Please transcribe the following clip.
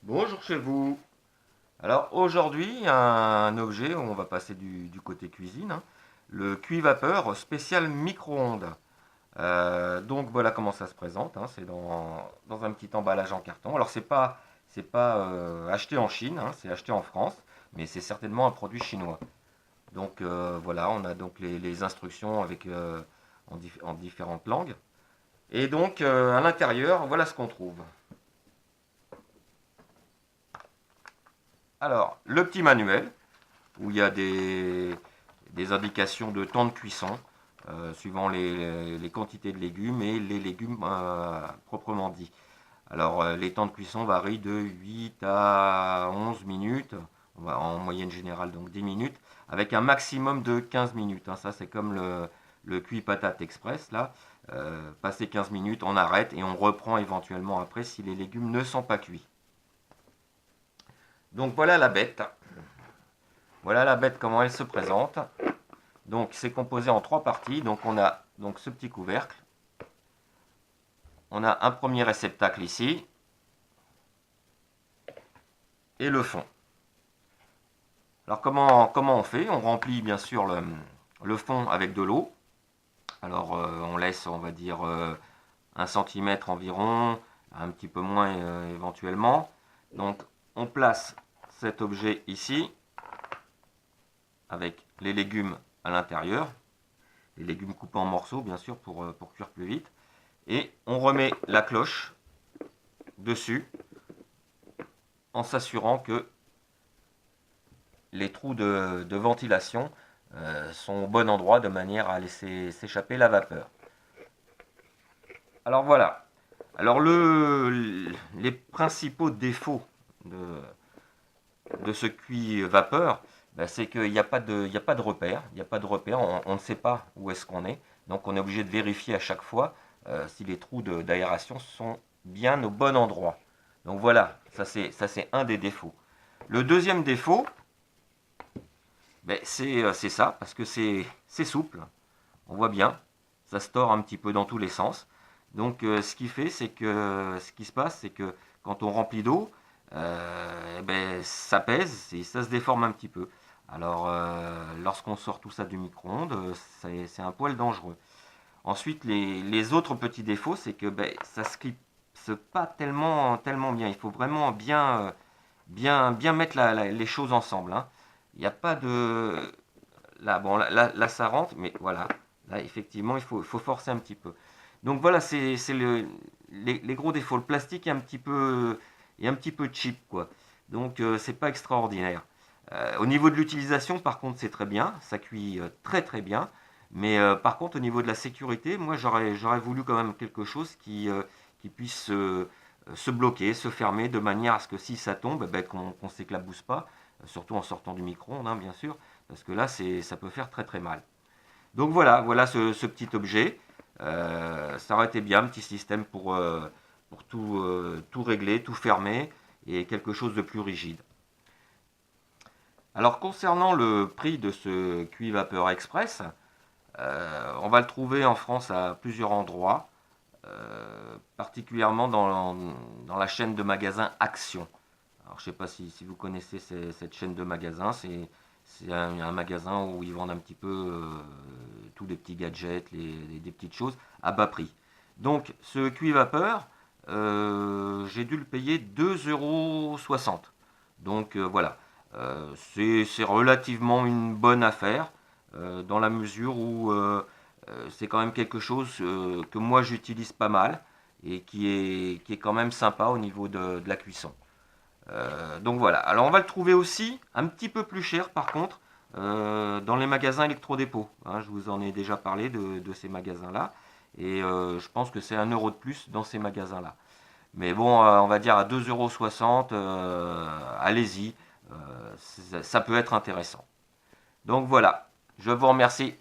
Bonjour chez vous. Alors aujourd'hui, un objet, on va passer du côté cuisine, hein, le cuit-vapeur spécial micro-ondes. Donc voilà comment ça se présente, hein, c'est dans un petit emballage en carton. Alors c'est pas acheté en Chine, hein, c'est acheté en France, mais c'est certainement un produit chinois. Donc voilà, on a donc les instructions en différentes langues. Et donc à l'intérieur, voilà ce qu'on trouve. Alors, le petit manuel, où il y a des indications de temps de cuisson, suivant les quantités de légumes et les légumes proprement dit. Alors, les temps de cuisson varient de 8 à 11 minutes, en moyenne générale donc 10 minutes, avec un maximum de 15 minutes, hein. Ça, c'est comme le cuit patate express, là. Passé 15 minutes, on arrête et on reprend éventuellement après si les légumes ne sont pas cuits. Donc voilà la bête. Voilà la bête, comment elle se présente. Donc c'est composé en trois parties. Donc on a donc ce petit couvercle. On a un premier réceptacle ici. Et le fond. Alors comment on fait? On remplit bien sûr le fond avec de l'eau. Alors on laisse, on va dire, 1 cm environ, un petit peu moins éventuellement. Donc on place cet objet ici, avec les légumes à l'intérieur. Les légumes coupés en morceaux, bien sûr, pour cuire plus vite. Et on remet la cloche dessus en s'assurant que les trous de ventilation sont au bon endroit de manière à laisser s'échapper la vapeur. Alors voilà. Alors les principaux défauts de ce cuit vapeur, ben, c'est qu'il n'y a pas de repère. Il n'y a pas de repère, on ne sait pas où est-ce qu'on est. Donc on est obligé de vérifier à chaque fois si les trous d'aération sont bien au bon endroit. Donc voilà, ça c'est un des défauts. Le deuxième défaut, ben, c'est ça, parce que c'est souple. On voit bien, ça se tord un petit peu dans tous les sens. Donc ce qui fait, c'est que ce qui se passe, c'est que quand on remplit d'eau, ben, ça pèse et ça se déforme un petit peu. Alors lorsqu'on sort tout ça du micro-ondes, c'est un poil dangereux. Ensuite, les autres petits défauts, c'est que ben, ça se clipse pas tellement bien. Il faut vraiment bien mettre les choses ensemble, hein. Il n'y a pas de... Là, bon, là, ça rentre, mais voilà. Là, effectivement, il faut forcer un petit peu. Donc voilà, c'est les gros défauts. Le plastique est un petit peu cheap, quoi. Donc c'est pas extraordinaire. Au niveau de l'utilisation, par contre, c'est très bien. Ça cuit très très bien. Mais par contre, au niveau de la sécurité, moi, j'aurais voulu quand même quelque chose qui puisse se bloquer, se fermer, de manière à ce que si ça tombe, ben, qu'on ne s'éclabousse pas, surtout en sortant du micro-ondes, hein, bien sûr, parce que là, ça peut faire très très mal. Donc voilà ce petit objet. Ça aurait été bien, un petit système pour tout régler, tout fermer, et quelque chose de plus rigide. Alors concernant le prix de ce cuit vapeur express, on va le trouver en France à plusieurs endroits, particulièrement dans la chaîne de magasins Action. Alors, je ne sais pas si vous connaissez cette chaîne de magasins. C'est un magasin où ils vendent un petit peu tous les petits gadgets, des petites choses à bas prix. Donc, ce cuit vapeur, j'ai dû le payer 2,60 €. Donc, voilà. C'est relativement une bonne affaire dans la mesure où c'est quand même quelque chose que moi j'utilise pas mal et qui est quand même sympa au niveau de la cuisson. Donc voilà. Alors on va le trouver aussi un petit peu plus cher par contre dans les magasins électrodépôts, hein. Je vous en ai déjà parlé de ces magasins-là. Et je pense que c'est 1 € de plus dans ces magasins-là. Mais bon, on va dire à 2,60 €, allez-y, ça peut être intéressant. Donc voilà, je vous remercie.